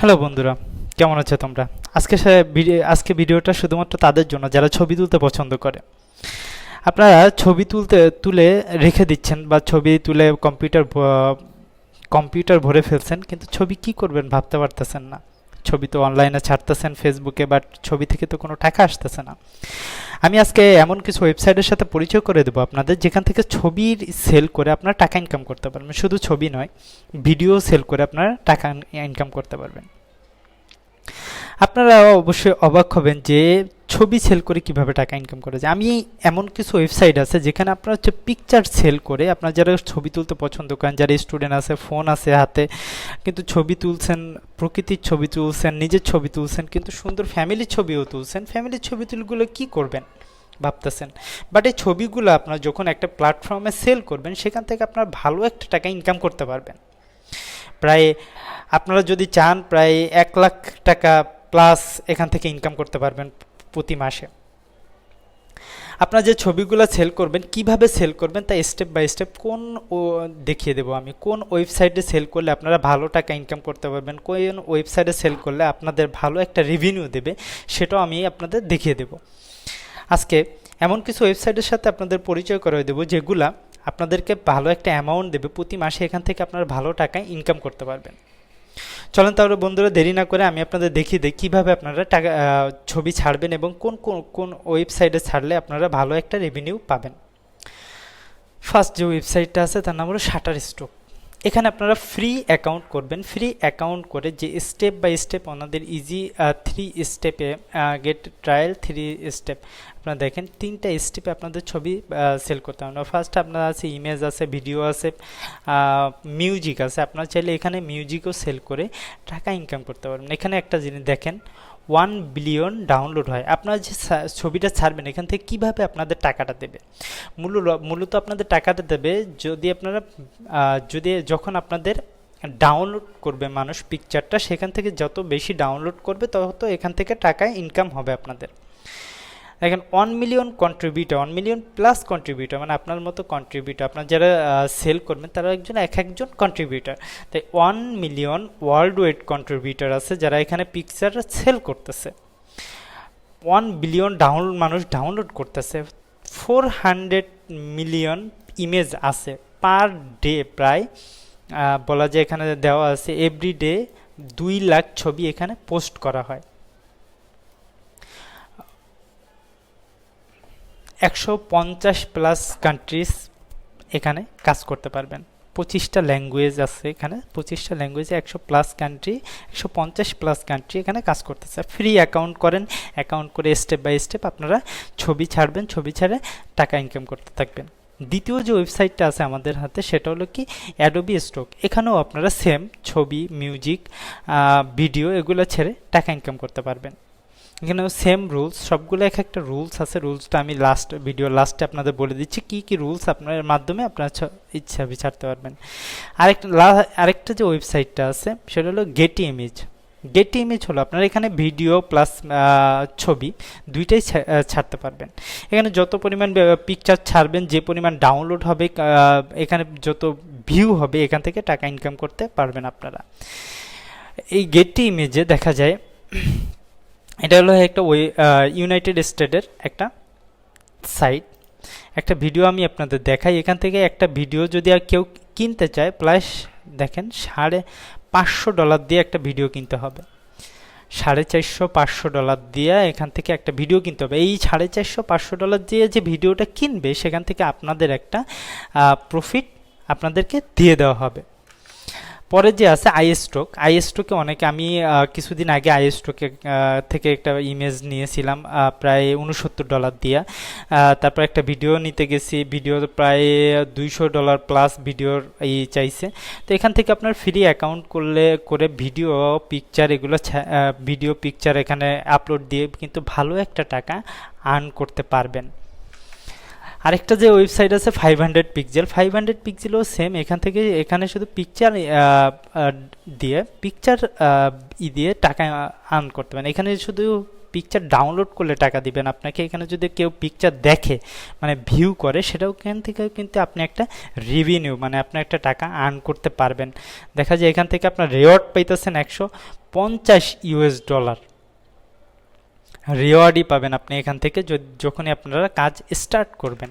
Hello বন্ধুরা, কেমন আছো তোমরা? আজকে ভিডিওটা শুধুমাত্র তাদের জন্য যারা ছবি তুলতে পছন্দ করে। আপনারা ছবি তুলে রেখে দিচ্ছেন বা ছবি তুলে কম্পিউটার ভরে ফেলছেন, কিন্তু ছবি কি করবেন ভাবতে পারতেছেন না। ছবি তো অনলাইনে ছাড়তেছেন ফেসবুকে, বাট ছবি থেকে তো কোনো টাকা আসতেছে না। আমি আজকে এমন কিছু ওয়েবসাইটের সাথে পরিচয় করে দেবো আপনাদের, যেখান থেকে ছবির সেল করে আপনারা টাকা ইনকাম করতে পারবেন। শুধু ছবি নয়, ভিডিও সেল করে আপনারা টাকা ইনকাম করতে পারবেন। আপনারা অবশ্যই অবাক হবেন যে ছবি সেল করে কিভাবে টাকা ইনকাম করা যায়। আমি এমন কিছু ওয়েবসাইট আছে যেখানে আপনারা হচ্ছে পিকচার সেল করে, আপনারা যারা ছবি তুলতে পছন্দ করেন, যারা স্টুডেন্ট আছে, ফোন আছে হাতে, কিন্তু ছবি তুলছেন, প্রকৃতির ছবি তুলছেন, নিজের ছবি তুলছেন, কিন্তু সুন্দর ফ্যামিলির ছবিও তুলছেন, ফ্যামিলির ছবি তুলগুলো কি করবেন ভাবতেছেন। বাট এই ছবিগুলো আপনার যখন একটা প্ল্যাটফর্মে সেল করবেন, সেখান থেকে আপনার ভালো একটা টাকা ইনকাম করতে পারবেন। প্রায় আপনারা যদি চান প্রায় 1 লাখ টাকা প্লাস এখান থেকে ইনকাম করতে পারবেন প্রতি মাসে। আপনারা যে ছবিগুলো সেল করবেন, কিভাবে সেল করবেন তা স্টেপ বাই স্টেপ দেখিয়ে দেবো আমি। কোন ওয়েবসাইটে সেল করলে আপনারা ভালো টাকা ইনকাম করতে পারবেন, কোন ওয়েবসাইটে সেল করলে আপনাদের ভালো একটা রেভিনিউ দেবে, সেটাও আমি আপনাদের দেখিয়ে দেব। আজকে এমন কিছু ওয়েবসাইটের সাথে আপনাদের পরিচয় করে দেবো যেগুলা আপনাদেরকে ভালো একটা অ্যামাউন্ট দেবে প্রতি মাসে, এখান থেকে আপনারা ভালো টাকা ইনকাম করতে পারবেন। চলেন তাহলে বন্ধুরা, দেরি না করে আমি আপনাদের দেখিয়ে দিই কীভাবে আপনারা টাকা ছবি ছাড়বেন এবং কোন কোন কোন ওয়েবসাইটে ছাড়লে আপনারা ভালো একটা রেভিনিউ পাবেন। ফার্স্ট যে ওয়েবসাইটটা আছে তার নাম হলো শাটারস্টক। এখানে আপনারা ফ্রি অ্যাকাউন্ট করবেন। ফ্রি অ্যাকাউন্ট করে যে স্টেপ বাই স্টেপ ওনাদের ইজি 3 স্টেপে গেট ট্রায়াল 3 স্টেপ আপনারা দেখেন, 3টা স্টেপে আপনাদের ছবি সেল করতে হবে। ফার্স্ট আপনার আছে ইমেজ আছে, ভিডিও আছে, মিউজিক আছে। আপনারা চাইলে এখানে মিউজিকও সেল করে টাকা ইনকাম করতে পারবেন। এখানে একটা জিনিস দেখেন, 1 বিলিয়ন ডাউনলোড হয়। আপনারা যে ছবিটা ছাড়বেন এখান থেকে কিভাবে আপনাদের টাকাটা দেবে, মূলত আপনাদের টাকাটা দেবে যখন আপনাদের ডাউনলোড করবে মানুষ পিকচারটা, সেখান থেকে যত বেশি ডাউনলোড করবে তত এখান থেকে টাকা ইনকাম হবে আপনাদের। দেখেন 1 million contributor, 1 million plus contributor, মানে আপনার মতো কন্ট্রিবিউটর, আপনার যারা সেল করবেন তারা একজন কন্ট্রিবিউটর। তাই 1 মিলিয়ন ওয়ার্ল্ড ওয়াইড কন্ট্রিবিউটর আছে যারা এখানে পিকচার সেল করতেছে। 1 বিলিয়ন মানুষ ডাউনলোড করতেছে। 400 মিলিয়ন ইমেজ আছে পার ডে। প্রায় বলা যায় এখানে দেওয়া আছে এভরিডে 2 লাখ ছবি এখানে পোস্ট করা হয়। 150 প্লাস কান্ট্রিজ এখানে কাজ করতে পারবেন। 25টা ল্যাঙ্গুয়েজ আছে এখানে, 25টা ল্যাঙ্গুয়েজে 150 প্লাস কান্ট্রি এখানে কাজ করতেছে। ফ্রি অ্যাকাউন্ট করেন, অ্যাকাউন্ট করে স্টেপ বাই স্টেপ আপনারা ছবি ছাড়বেন, ছবি ছেড়ে টাকা ইনকাম করতে থাকবেন। দ্বিতীয় যে ওয়েবসাইটটা আছে আমাদের হাতে সেটা হলো কি অ্যাডোবি স্টক। এখানেও আপনারা সেম ছবি, মিউজিক, ভিডিও এগুলো ছেড়ে টাকা ইনকাম করতে পারবেন। এখানেও সেম রুলস, সবগুলো একটা রুলস আছে। রুলসটা আমি ভিডিওর লাস্টে আপনাদের বলে দিচ্ছি কি কি রুলস আপনার মাধ্যমে আপনারা ইচ্ছা ছাড়তে পারবেন। আরেকটা যে ওয়েবসাইটটা আছে সেটা হলো গেটি ইমেজ। গেটি ইমেজ হলো আপনারা এখানে ভিডিও প্লাস ছবি দুইটাই ছাড়তে পারবেন। এখানে যত পরিমাণ পিকচার ছাড়বেন, যে পরিমাণ ডাউনলোড হবে, এখানে যত ভিউ হবে, এখান থেকে টাকা ইনকাম করতে পারবেন আপনারা। এই গেটি ইমেজে দেখা যায় এটা হলো একটা ইউনাইটেড স্টেটের একটা সাইট। একটা ভিডিও আমি আপনাদের দেখাই। এখান থেকে একটা ভিডিও যদি আর কেউ কিনতে চায়, প্লাস দেখেন $500 দিয়ে একটা ভিডিও কিনতে হবে। $450-500 দিয়ে এখান থেকে একটা ভিডিও কিনতে হবে। এই $450-500 দিয়ে যে ভিডিওটা কিনবে সেখান থেকে আপনাদের একটা প্রফিট আপনাদেরকে দিয়ে দেওয়া হবে। পরে যে আছে আইস্টকে অনেকে, আমি কিছুদিন আগে আইস্টকে থেকে একটা ইমেজ নিয়েছিলাম প্রায় $69 দিয়ে। তারপর একটা ভিডিও নিতে গেছি, ভিডিও প্রায় $200 প্লাস ভিডিওর চাইছে। তো এখান থেকে আপনার ফ্রি অ্যাকাউন্ট করে ভিডিও পিকচার এখানে আপলোড দিয়ে কিন্তু ভালো একটা টাকা আর্ন করতে পারবেন। আরেকটা যে ওয়েবসাইট আছে 500 পিক্সেল, 500 পিক্সেলও সেম। এখানে শুধু পিকচার দিয়ে টাকা আর্ন করতে পারেন। এখানে শুধু পিকচার ডাউনলোড করলে টাকা দিবেন আপনাকে। এখানে যদি কেউ পিকচার দেখে, মানে ভিউ করে, সেটাও এখান থেকে কিন্তু আপনি একটা রেভিনিউ, মানে আপনি একটা টাকা আর্ন করতে পারবেন। দেখা যায় এখান থেকে আপনার রেওয়ার্ড পাইতেছেন $50 রিওয়ার্ডই পাবেন আপনি এখান থেকে যখনই আপনারা কাজ স্টার্ট করবেন।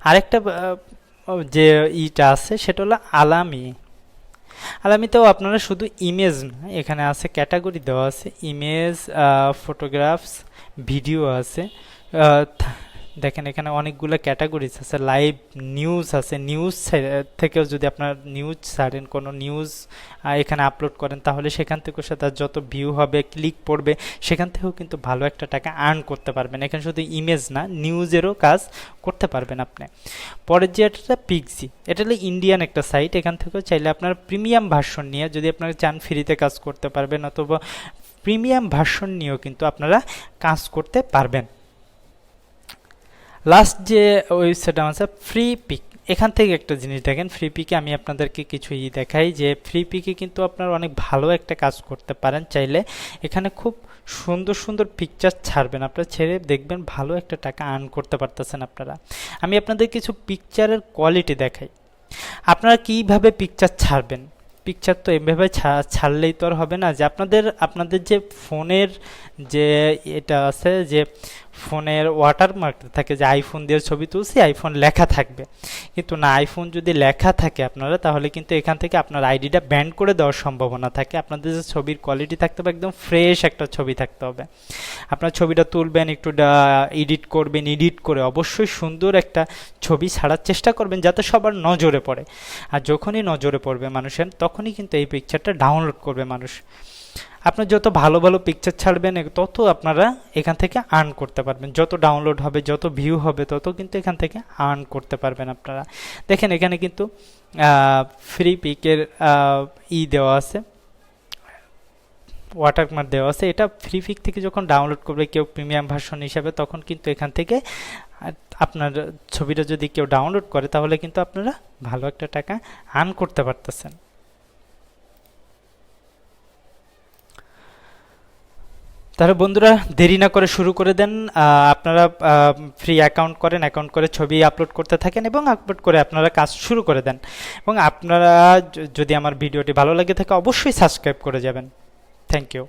আরেকটা যে ইটা আছে সেটা হলো আলামিতেও আপনারা শুধু ইমেজ না, এখানে আছে ক্যাটাগরি দেওয়া আছে, ইমেজ, ফটোগ্রাফস, ভিডিও আছে। দেখেন এখানে অনেকগুলো ক্যাটাগরিজ আছে, লাইভ নিউজ আছে, নিউজ থেকেও যদি আপনার নিউজ ছাড়েন, কোনো নিউজ এখানে আপলোড করেন, তাহলে সেখান থেকেও তার যত ভিউ হবে, ক্লিক পড়বে, সেখান থেকেও কিন্তু ভালো একটা টাকা আর্ন করতে পারবেন। এখানে শুধু ইমেজ না, নিউজেরও কাজ করতে পারবেন আপনি। পরের যে এটা পিক্সি, এটা হলো ইন্ডিয়ান একটা সাইট। এখান থেকেও চাইলে আপনার প্রিমিয়াম ভার্সন নিয়ে যদি আপনারা চান ফ্রিতে কাজ করতে পারবেন, অথবা প্রিমিয়াম ভার্সন নিয়েও কিন্তু আপনারা কাজ করতে পারবেন। লাস্ট যে ওয়েবসাইট আছে ফ্রি পিক, এখান থেকে একটা জিনিস দেখেন, ফ্রি পিকে আমি আপনাদেরকে কিছু দেখাই যে ফ্রি পিকে কিন্তু আপনারা অনেক ভালো একটা কাজ করতে পারেন চাইলে। এখানে খুব সুন্দর সুন্দর পিকচার ছাড়বেন, আপনারা ছেড়ে দেখবেন ভালো একটা টাকা আর্ন করতে পারতেছেন আপনারা। আমি আপনাদের কিছু পিকচারের কোয়ালিটি দেখাই, আপনারা কিভাবে পিকচার ছাড়বেন। পিকচার তো এভাবে ছাড়লেই তো আর হবে না, যে আপনাদের যে ফোনের যে এটা আছে, যে ফোনের ওয়াটারমার্ক থাকে, যে আইফোন দিয়ে ছবি তুলছি, আইফোন লেখা থাকবে, কিন্তু না, আইফোন যদি লেখা থাকে আপনারা, তাহলে কিন্তু এখান থেকে আপনার আইডিটা ব্যান করে দেওয়ার সম্ভাবনা থাকে। আপনাদের যে ছবির কোয়ালিটি থাকতে হবে, একদম ফ্রেশ একটা ছবি থাকতে হবে। আপনার ছবিটা তুলবেন, একটু এডিট করবেন, এডিট করে অবশ্যই সুন্দর একটা ছবি ছাড়ার চেষ্টা করবেন যাতে সবার নজরে পড়ে। আর যখনই নজরে পড়বে মানুষের, তখনই কিন্তু এই পিকচারটা ডাউনলোড করবে মানুষ। আপনার যত ভালো ভালো পিকচার ছাড়বেন, তত আপনারা এখান থেকে আর্ন করতে পারবেন। যত ডাউনলোড হবে, যত ভিউ হবে, তত কিন্তু এখান থেকে আর্ন করতে পারবেন আপনারা। দেখেন এখানে কিন্তু ফ্রি পিকের দেওয়া আছে, ওয়াটারমার্ক দেওয়া আছে। এটা ফ্রি পিক থেকে যখন ডাউনলোড করবে কেউ প্রিমিয়াম ভার্সন হিসাবে, তখন কিন্তু এখান থেকে আপনার ছবিটা যদি কেউ ডাউনলোড করে, তাহলে কিন্তু আপনারা ভালো একটা টাকা আর্ন করতে পারতেছেন। তাহলে বন্ধুরা, দেরি না করে শুরু করে দেন। আপনারা ফ্রি অ্যাকাউন্ট করেন, অ্যাকাউন্ট করে ছবি আপলোড করতে থাকেন এবং আপলোড করে আপনারা কাজ শুরু করে দেন। এবং আপনারা যদি আমার ভিডিওটি ভালো লাগে থাকে, অবশ্যই সাবস্ক্রাইব করে যাবেন। Thank you.